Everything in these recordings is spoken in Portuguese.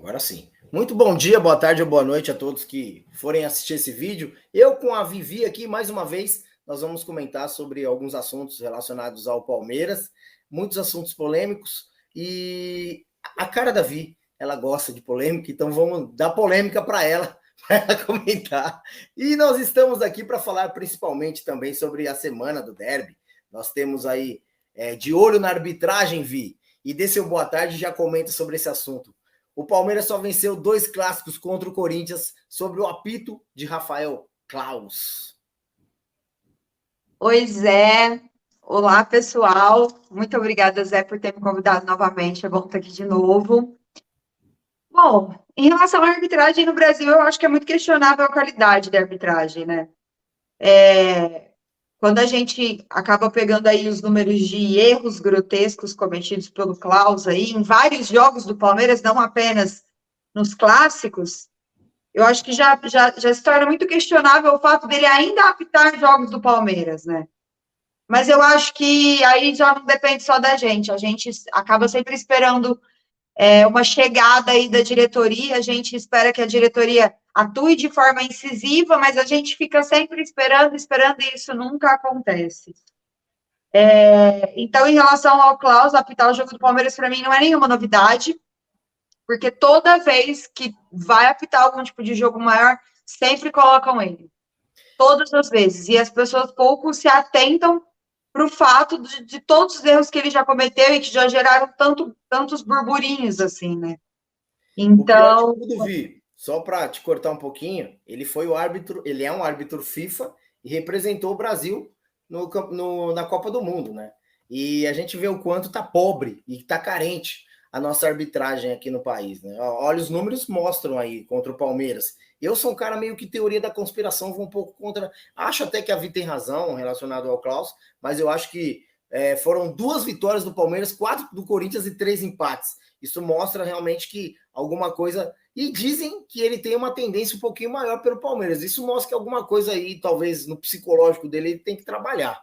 Agora sim. Muito bom dia, boa tarde ou boa noite a todos que forem assistir esse vídeo. Eu com a Vivi aqui, mais uma vez, nós vamos comentar sobre alguns assuntos relacionados ao Palmeiras, muitos assuntos polêmicos, e a cara da Vi, ela gosta de polêmica, então vamos dar polêmica para ela comentar. E nós estamos aqui para falar principalmente também sobre a semana do derby. Nós temos aí de olho na arbitragem, Vi, e dê seu boa tarde e já comenta sobre esse assunto. O Palmeiras só venceu 2 clássicos contra o Corinthians sob o apito de Rafael Claus. Oi, Zé. Olá, pessoal. Muito obrigada, Zé, por ter me convidado novamente. É bom estar aqui de novo. Bom, em relação à arbitragem no Brasil, eu acho que é muito questionável a qualidade da arbitragem, né? Quando a gente acaba pegando aí os números de erros grotescos cometidos pelo Claus aí, em vários jogos do Palmeiras, não apenas nos clássicos, eu acho que já se torna muito questionável o fato dele ainda apitar jogos do Palmeiras, né? Mas eu acho que aí já não depende só da gente. A gente acaba sempre esperando uma chegada aí da diretoria, a gente espera que a diretoria atue de forma incisiva, mas a gente fica sempre esperando, e isso nunca acontece. Então, em relação ao Claus, apitar o jogo do Palmeiras, para mim, não é nenhuma novidade, porque toda vez que vai apitar algum tipo de jogo maior, sempre colocam ele. Todas as vezes. E as pessoas pouco se atentam para o fato de todos os erros que ele já cometeu e que já geraram tantos burburinhos, assim, né? Então... O pior de tudo, Vi, só para te cortar um pouquinho, ele foi o árbitro, ele é um árbitro FIFA e representou o Brasil na Copa do Mundo, né? E a gente vê o quanto tá pobre e tá carente a nossa arbitragem aqui no país, né? Olha, os números mostram aí contra o Palmeiras. Eu sou um cara meio que teoria da conspiração, vou um pouco contra. Acho até que a Vi tem razão relacionado ao Claus, mas eu acho que foram 2 vitórias do Palmeiras, 4 do Corinthians e 3 empates. Isso mostra realmente que alguma coisa. E dizem que ele tem uma tendência um pouquinho maior pelo Palmeiras. Isso mostra que alguma coisa aí, talvez no psicológico dele, ele tem que trabalhar.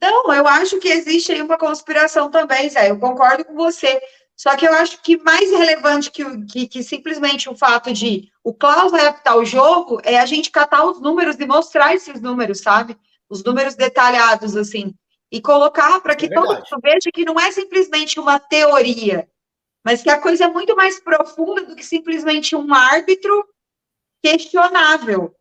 Não, eu acho que existe aí uma conspiração também, Zé. Eu concordo com você. Só que eu acho que mais relevante que simplesmente o fato de o Klaus vai apitar o jogo é a gente catar os números e mostrar esses números, sabe? Os números detalhados, assim. E colocar para que todo mundo veja que não é simplesmente uma teoria, mas que a coisa é muito mais profunda do que simplesmente um árbitro questionável.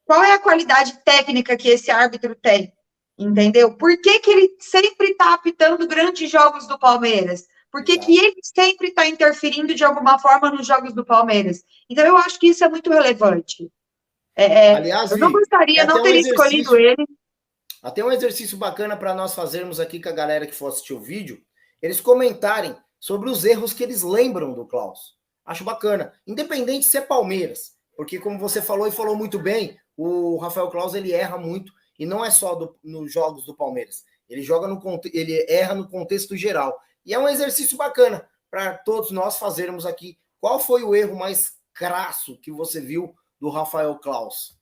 Qual é a qualidade técnica que esse árbitro tem? Entendeu? Por que ele sempre está apitando grandes jogos do Palmeiras? Por que ele sempre está interferindo de alguma forma nos jogos do Palmeiras? Então, eu acho que isso é muito relevante. Aliás, eu não gostaria, não teria escolhido ele. Até um exercício bacana para nós fazermos aqui com a galera que for assistir o vídeo, eles comentarem sobre os erros que eles lembram do Claus. Acho bacana. Independente se é Palmeiras, porque como você falou e falou muito bem, o Rafael Claus ele erra muito, e não é só nos jogos do Palmeiras. Ele erra no contexto geral. E é um exercício bacana para todos nós fazermos aqui. Qual foi o erro mais crasso que você viu do Rafael Claus?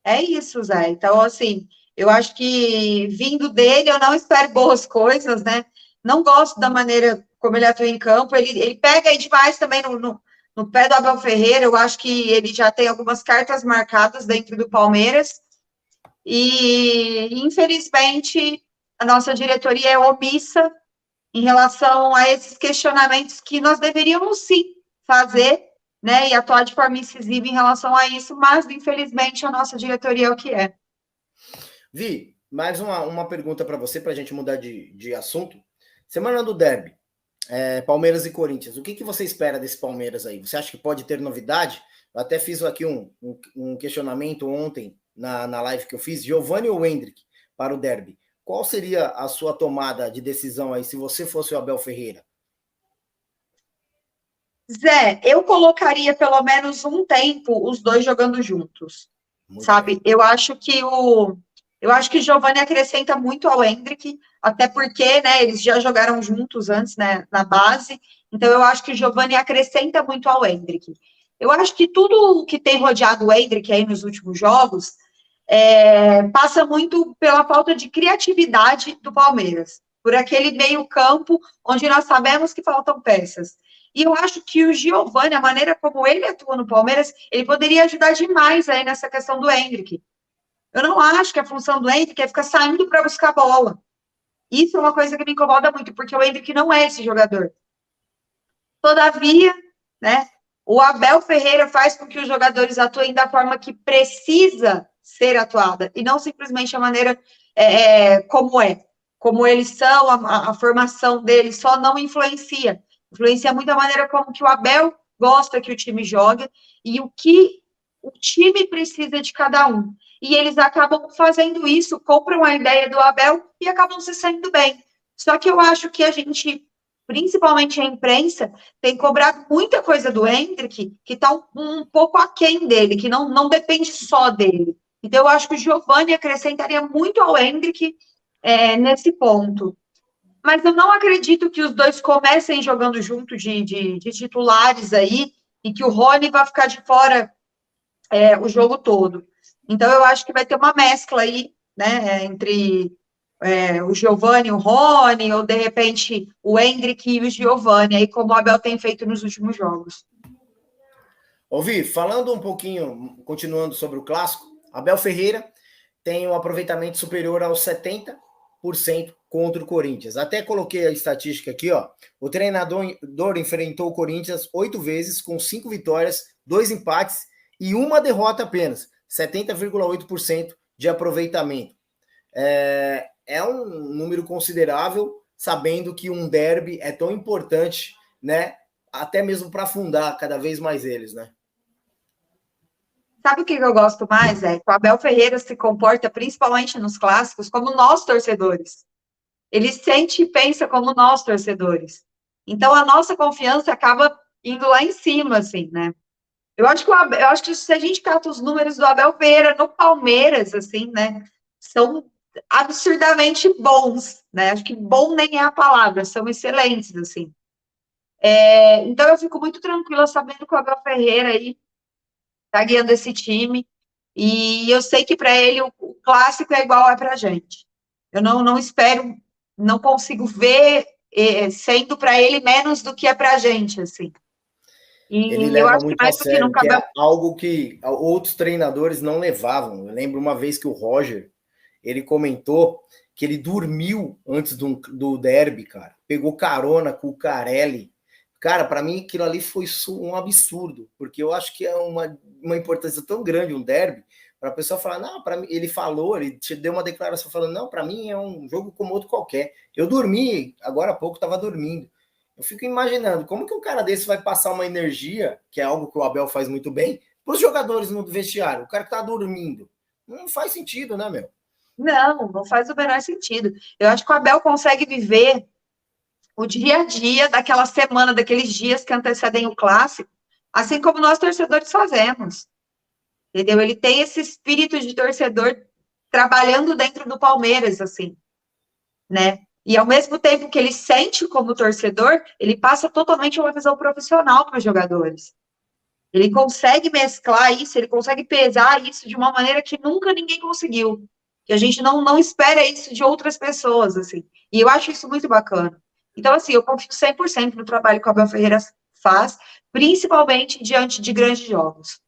É isso, Zé. Então, assim, eu acho que vindo dele, eu não espero boas coisas, né? Não gosto da maneira como ele atua em campo. Ele pega aí demais também no pé do Abel Ferreira. Eu acho que ele já tem algumas cartas marcadas dentro do Palmeiras. E, infelizmente, a nossa diretoria é omissa em relação a esses questionamentos que nós deveríamos, sim, fazer, né, e atuar de forma incisiva em relação a isso, mas, infelizmente, a nossa diretoria é o que é. Vi, mais uma pergunta para você, para a gente mudar de assunto. Semana do derby, Palmeiras e Corinthians. O que você espera desse Palmeiras aí? Você acha que pode ter novidade? Eu até fiz aqui um questionamento ontem, na live que eu fiz, Giovani ou Hendrick para o derby. Qual seria a sua tomada de decisão aí, se você fosse o Abel Ferreira? Zé, eu colocaria pelo menos um tempo os dois jogando juntos, sabe? Eu acho que o Giovani acrescenta muito ao Hendrick, até porque, né, eles já jogaram juntos antes, né, na base, então eu acho que o Giovani acrescenta muito ao Hendrick. Eu acho que tudo o que tem rodeado o Hendrick aí nos últimos jogos passa muito pela falta de criatividade do Palmeiras. por aquele meio campo onde nós sabemos que faltam peças. E eu acho que o Giovani, a maneira como ele atua no Palmeiras, ele poderia ajudar demais aí nessa questão do Endrick. Eu não acho que a função do Endrick é ficar saindo para buscar bola. Isso é uma coisa que me incomoda muito, porque o Endrick não é esse jogador. Todavia, né, o Abel Ferreira faz com que os jogadores atuem da forma que precisa ser atuada, e não simplesmente a maneira como é. Como eles são, a formação deles só não influencia. Influencia muito a maneira como que o Abel gosta que o time joga e o que o time precisa de cada um. E eles acabam fazendo isso, compram a ideia do Abel e acabam se saindo bem. Só que eu acho que a gente, principalmente a imprensa, tem cobrado muita coisa do Endrick, que está um pouco aquém dele, que não depende só dele. Então, eu acho que o Giovani acrescentaria muito ao Endrick nesse ponto. Mas eu não acredito que os dois comecem jogando junto de titulares aí, e que o Rony vai ficar de fora o jogo todo. Então, eu acho que vai ter uma mescla aí, né, entre o Giovani e o Rony, ou de repente o Endrick e o Giovani, aí como o Abel tem feito nos últimos jogos. Ouvi, falando um pouquinho, continuando sobre o clássico, Abel Ferreira tem um aproveitamento superior aos 70% contra o Corinthians. Até coloquei a estatística aqui, ó. O treinador enfrentou o Corinthians 8 vezes, com 5 vitórias, 2 empates e uma derrota apenas. 70,8% de aproveitamento. É um número considerável, sabendo que um derby é tão importante, né? Até mesmo para afundar cada vez mais eles, né? Sabe o que eu gosto mais? Que o Abel Ferreira se comporta, principalmente nos clássicos, como nós, torcedores. Ele sente e pensa como nós, torcedores. Então, a nossa confiança acaba indo lá em cima, assim, né? Eu acho que se a gente cata os números do Abel Ferreira no Palmeiras, assim, né? São absurdamente bons, né? Acho que bom nem é a palavra, são excelentes, assim. Então, eu fico muito tranquila sabendo que o Abel Ferreira aí tá guiando esse time. E eu sei que para ele o clássico é igual é para a gente. Eu não espero, não consigo ver sendo para ele menos do que é para a gente, assim. Ele E eu leva acho que muito a mais do que sério, nunca. que é algo que outros treinadores não levavam. Eu lembro uma vez que o Roger, ele comentou que ele dormiu antes do derby, cara. Pegou carona com o Carelli. Cara, para mim aquilo ali foi um absurdo, porque eu acho que é uma importância tão grande um derby, para a pessoa falar, não, para mim, ele falou, ele te deu uma declaração falando, não, para mim é um jogo como outro qualquer. Eu dormi, agora há pouco estava dormindo. Eu fico imaginando como que um cara desse vai passar uma energia, que é algo que o Abel faz muito bem, para os jogadores no vestiário. O cara que está dormindo. Não faz sentido, né, meu? Não faz o menor sentido. Eu acho que o Abel consegue viver o dia a dia daquela semana, daqueles dias que antecedem o clássico, assim como nós torcedores fazemos. Entendeu? Ele tem esse espírito de torcedor trabalhando dentro do Palmeiras, assim, né? E ao mesmo tempo que ele sente como torcedor, ele passa totalmente uma visão profissional para os jogadores. Ele consegue mesclar isso, ele consegue pesar isso de uma maneira que nunca ninguém conseguiu. Que a gente não espera isso de outras pessoas, assim. E eu acho isso muito bacana. Então, assim, eu confio 100% no trabalho que o Abel Ferreira faz, principalmente diante de grandes jogos.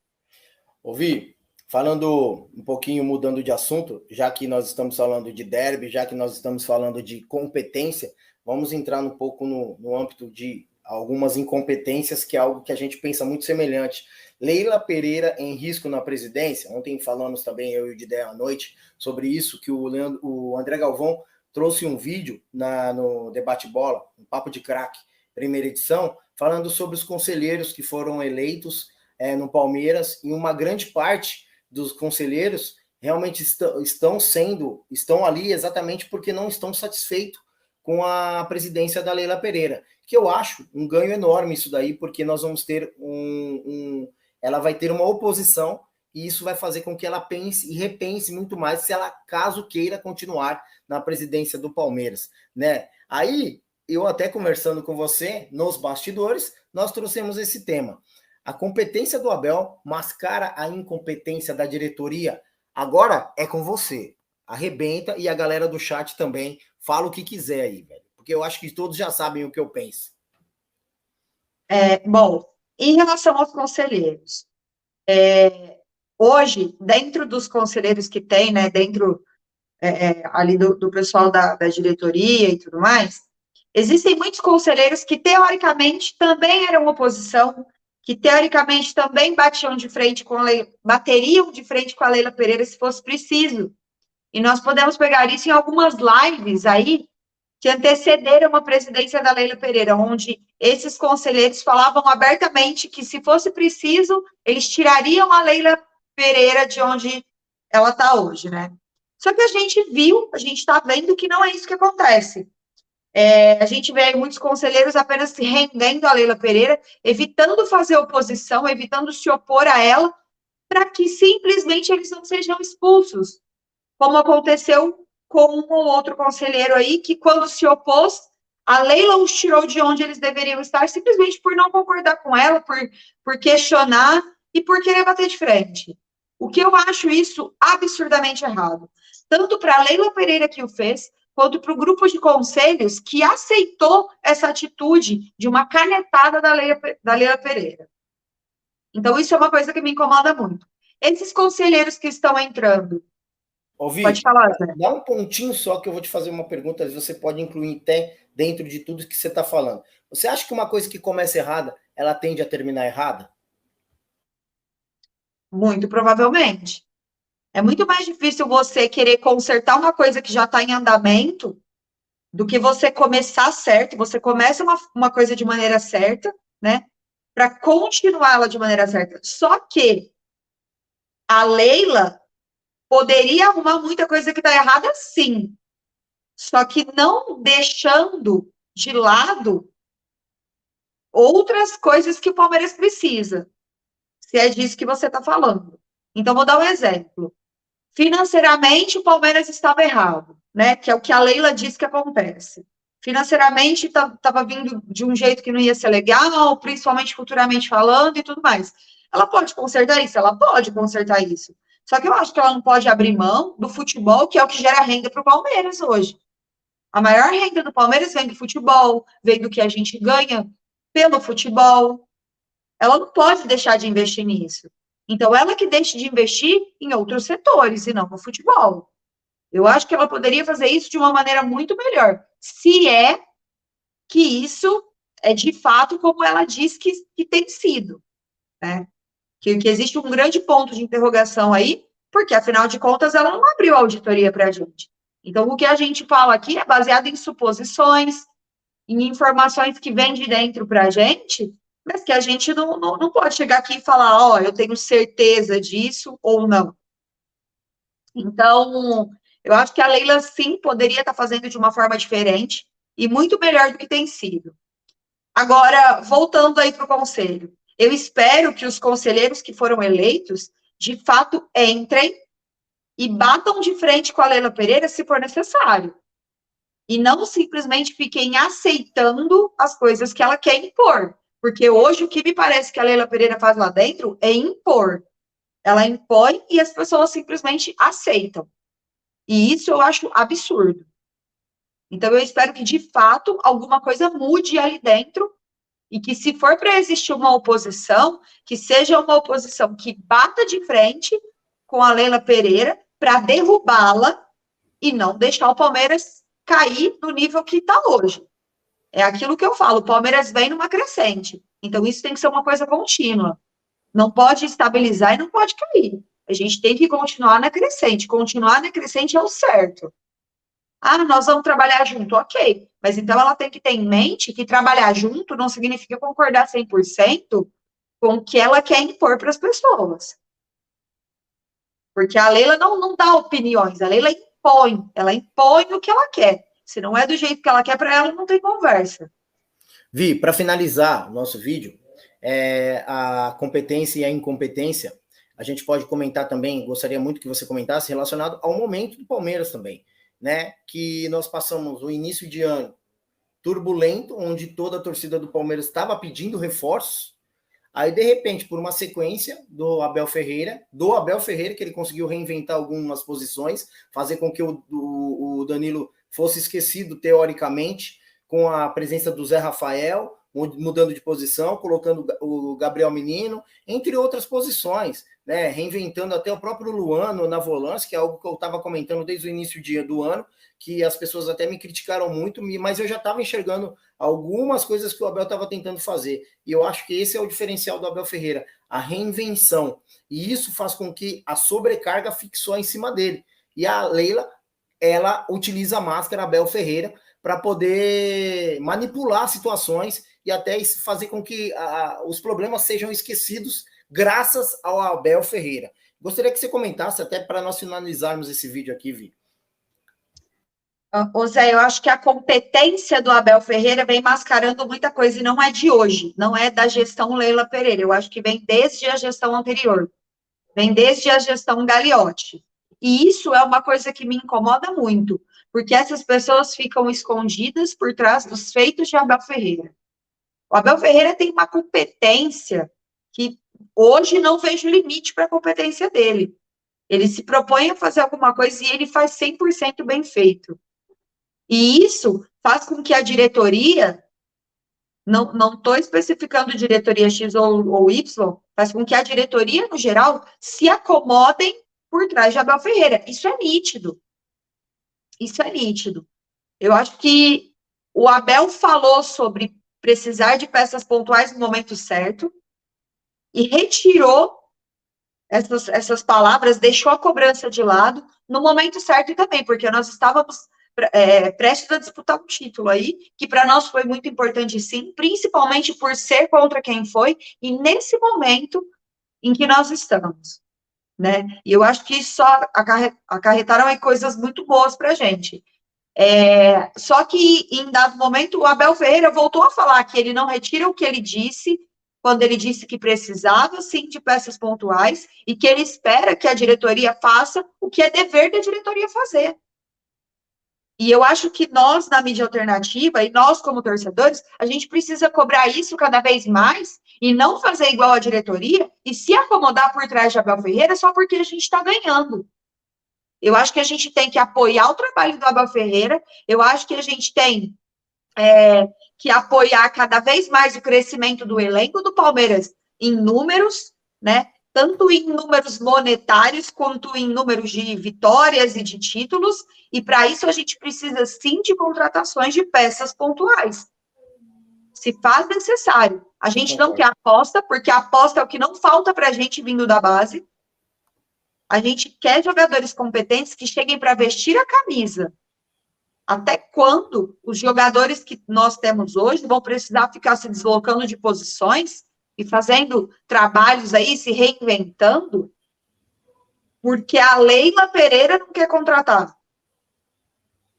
Ouvi, falando um pouquinho, mudando de assunto, já que nós estamos falando de derby, já que nós estamos falando de competência, vamos entrar um pouco no âmbito de algumas incompetências, que é algo que a gente pensa muito semelhante. Leila Pereira em risco na presidência. Ontem falamos também, eu e o Didé à noite, sobre isso, que o André Galvão trouxe um vídeo no Debate Bola, um Papo de Craque, primeira edição, falando sobre os conselheiros que foram eleitos no Palmeiras, e uma grande parte dos conselheiros realmente estão ali exatamente porque não estão satisfeitos com a presidência da Leila Pereira, que eu acho um ganho enorme isso daí, porque nós vamos ter ela vai ter uma oposição, e isso vai fazer com que ela pense e repense muito mais se ela, caso queira, continuar na presidência do Palmeiras, né? Aí, eu até conversando com você, nos bastidores, nós trouxemos esse tema. A competência do Abel mascara a incompetência da diretoria. Agora é com você. Arrebenta, e a galera do chat também fala o que quiser aí, velho. Porque eu acho que todos já sabem o que eu penso. Bom, em relação aos conselheiros, hoje, dentro dos conselheiros que tem, né, dentro ali do pessoal da diretoria e tudo mais, existem muitos conselheiros que, teoricamente, também eram oposição, que, teoricamente, também bateriam de frente com a Leila Pereira se fosse preciso. E nós podemos pegar isso em algumas lives aí, que antecederam a presidência da Leila Pereira, onde esses conselheiros falavam abertamente que, se fosse preciso, eles tirariam a Leila Pereira de onde ela está hoje, né? Só que a gente está vendo que não é isso que acontece. A gente vê muitos conselheiros apenas se rendendo a Leila Pereira, evitando fazer oposição, evitando se opor a ela, para que simplesmente eles não sejam expulsos, como aconteceu com um ou outro conselheiro aí, que quando se opôs, a Leila os tirou de onde eles deveriam estar, simplesmente por não concordar com ela, por questionar e por querer bater de frente. O que eu acho isso absurdamente errado. Tanto para a Leila Pereira que o fez, quanto para o grupo de conselhos que aceitou essa atitude de uma canetada da Leila Pereira. Então, isso é uma coisa que me incomoda muito. Esses conselheiros que estão entrando, pode falar, Zé. Dá um pontinho só que eu vou te fazer uma pergunta, às vezes você pode incluir até dentro de tudo que você está falando. Você acha que uma coisa que começa errada, ela tende a terminar errada? Muito provavelmente. É muito mais difícil você querer consertar uma coisa que já está em andamento do que você começar certo. Você começa uma coisa de maneira certa, né? Para continuá-la de maneira certa. Só que a Leila poderia arrumar muita coisa que está errada, sim. Só que não deixando de lado outras coisas que o Palmeiras precisa. Se é disso que você está falando. Então, vou dar um exemplo. Financeiramente, o Palmeiras estava errado, né? Que é o que a Leila diz que acontece. Financeiramente, estava vindo de um jeito que não ia ser legal, principalmente futuramente falando e tudo mais. Ela pode consertar isso? Ela pode consertar isso. Só que eu acho que ela não pode abrir mão do futebol, que é o que gera renda para o Palmeiras hoje. A maior renda do Palmeiras vem do futebol, vem do que a gente ganha pelo futebol. Ela não pode deixar de investir nisso. Então, ela que deixe de investir em outros setores e não no futebol. Eu acho que ela poderia fazer isso de uma maneira muito melhor, se é que isso é de fato como ela diz que tem sido, né? Que existe um grande ponto de interrogação aí, porque afinal de contas ela não abriu a auditoria para a gente. Então, o que a gente fala aqui é baseado em suposições, em informações que vêm de dentro para a gente, mas que a gente não pode chegar aqui e falar, ó, eu tenho certeza disso ou não. Então, eu acho que a Leila, sim, poderia estar fazendo de uma forma diferente e muito melhor do que tem sido. Agora, voltando aí para o conselho, eu espero que os conselheiros que foram eleitos, de fato, entrem e batam de frente com a Leila Pereira se for necessário. E não simplesmente fiquem aceitando as coisas que ela quer impor. Porque hoje o que me parece que a Leila Pereira faz lá dentro é impor. Ela impõe e as pessoas simplesmente aceitam. E isso eu acho absurdo. Então eu espero que, de fato, alguma coisa mude ali dentro e que, se for para existir uma oposição, que seja uma oposição que bata de frente com a Leila Pereira para derrubá-la e não deixar o Palmeiras cair no nível que está hoje. É aquilo que eu falo, o Palmeiras vem numa crescente. Então, isso tem que ser uma coisa contínua. Não pode estabilizar e não pode cair. A gente tem que continuar na crescente. Continuar na crescente é o certo. Ah, nós vamos trabalhar junto, ok. Mas então ela tem que ter em mente que trabalhar junto não significa concordar 100% com o que ela quer impor para as pessoas. Porque a Leila não dá opiniões, a Leila ela impõe o que ela quer. Se não é do jeito que ela quer para ela, não tem conversa. Vi, para finalizar o nosso vídeo, a competência e a incompetência, a gente pode comentar também, gostaria muito que você comentasse, relacionado ao momento do Palmeiras também, né? Que nós passamos o início de ano turbulento, onde toda a torcida do Palmeiras estava pedindo reforços. Aí, de repente, por uma sequência do Abel Ferreira, que ele conseguiu reinventar algumas posições, fazer com que o Danilo fosse esquecido teoricamente, com a presença do Zé Rafael, mudando de posição, colocando o Gabriel Menino, entre outras posições, né? Reinventando até o próprio Luano na volância, que é algo que eu estava comentando desde o início do ano, que as pessoas até me criticaram muito, mas eu já estava enxergando algumas coisas que o Abel estava tentando fazer. E eu acho que esse é o diferencial do Abel Ferreira, a reinvenção. E isso faz com que a sobrecarga fique só em cima dele. E a Leila, ela utiliza a máscara Abel Ferreira para poder manipular situações e até fazer com que os problemas sejam esquecidos graças ao Abel Ferreira. Gostaria que você comentasse, até para nós finalizarmos esse vídeo aqui, Vi. Ô Zé, eu acho que a competência do Abel Ferreira vem mascarando muita coisa, e não é de hoje, não é da gestão Leila Pereira, eu acho que vem desde a gestão anterior, vem desde a gestão Gagliotti. E isso é uma coisa que me incomoda muito, porque essas pessoas ficam escondidas por trás dos feitos de Abel Ferreira. O Abel Ferreira tem uma competência que hoje não vejo limite para a competência dele. Ele se propõe a fazer alguma coisa e ele faz 100% bem feito. E isso faz com que a diretoria, não estou especificando diretoria X ou Y, faz com que a diretoria, no geral, se acomodem por trás de Abel Ferreira. Isso é nítido. Isso é nítido. Eu acho que o Abel falou sobre precisar de peças pontuais no momento certo e retirou essas palavras, deixou a cobrança de lado no momento certo também, porque nós estávamos prestes a disputar um título aí, que para nós foi muito importante sim, principalmente por ser contra quem foi, e nesse momento em que nós estamos, né? E eu acho que isso só acarretaram aí coisas muito boas para a gente. Só que, em dado momento, o Abel Ferreira voltou a falar que ele não retira o que ele disse, quando ele disse que precisava, sim, de peças pontuais, e que ele espera que a diretoria faça o que é dever da diretoria fazer. E eu acho que nós, na mídia alternativa, e nós, como torcedores, a gente precisa cobrar isso cada vez mais, e não fazer igual a diretoria, e se acomodar por trás de Abel Ferreira só porque a gente está ganhando. Eu acho que a gente tem que apoiar o trabalho do Abel Ferreira, eu acho que a gente tem que apoiar cada vez mais o crescimento do elenco do Palmeiras em números, né? Tanto em números monetários, quanto em números de vitórias e de títulos, e para isso a gente precisa sim de contratações de peças pontuais. Se faz necessário. A gente não quer aposta, porque a aposta é o que não falta para a gente vindo da base. A gente quer jogadores competentes que cheguem para vestir a camisa. Até quando os jogadores que nós temos hoje vão precisar ficar se deslocando de posições e fazendo trabalhos aí, se reinventando, porque a Leila Pereira não quer contratar.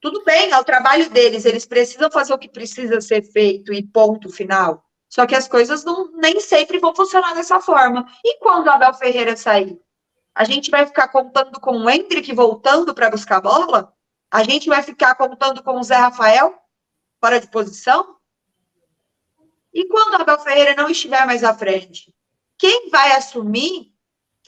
Tudo bem, é o trabalho deles, eles precisam fazer o que precisa ser feito e ponto final. Só que as coisas nem sempre vão funcionar dessa forma. E quando o Abel Ferreira sair? A gente vai ficar contando com o Hendrick voltando para buscar bola? A gente vai ficar contando com o Zé Rafael fora de posição? E quando o Abel Ferreira não estiver mais à frente? Quem vai assumir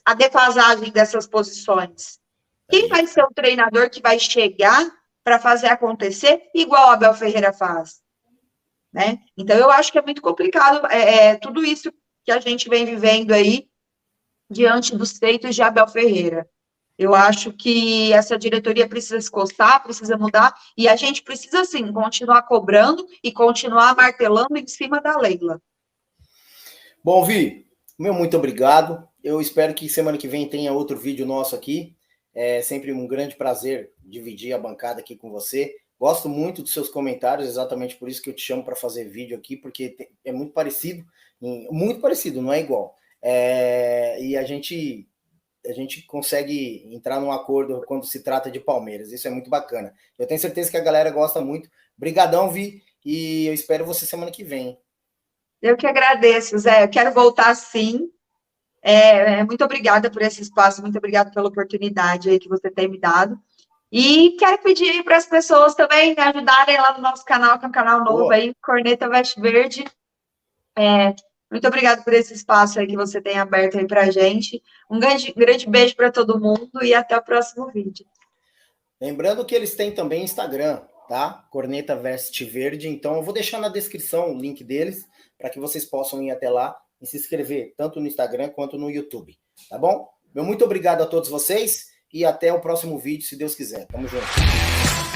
a defasagem dessas posições? Quem vai ser o treinador que vai chegar para fazer acontecer igual o Abel Ferreira faz? Né? Então, eu acho que é muito complicado tudo isso que a gente vem vivendo aí diante dos feitos de Abel Ferreira. Eu acho que essa diretoria precisa se coçar, precisa mudar, e a gente precisa, sim, continuar cobrando e continuar martelando em cima da Leila. Bom, Vi, muito obrigado. Eu espero que semana que vem tenha outro vídeo nosso aqui. É sempre um grande prazer dividir a bancada aqui com você. Gosto muito dos seus comentários, exatamente por isso que eu te chamo para fazer vídeo aqui, porque é muito parecido, não é igual. E a gente consegue entrar num acordo quando se trata de Palmeiras. Isso é muito bacana. Eu tenho certeza que a galera gosta muito. Brigadão, Vi, e eu espero você semana que vem. Eu que agradeço, Zé. Eu quero voltar sim. Muito obrigada por esse espaço, muito obrigada pela oportunidade aí que você tem me dado. E quero pedir para as pessoas também me ajudarem lá no nosso canal, que é um canal novo aí, Corneta Veste Verde. Muito obrigada por esse espaço aí que você tem aberto aí para a gente. Um grande beijo para todo mundo e até o próximo vídeo. Lembrando que eles têm também Instagram, tá? Corneta Veste Verde. Então eu vou deixar na descrição o link deles para que vocês possam ir até lá e se inscrever, tanto no Instagram quanto no YouTube, tá bom? Meu muito obrigado a todos vocês e até o próximo vídeo, se Deus quiser. Tamo junto.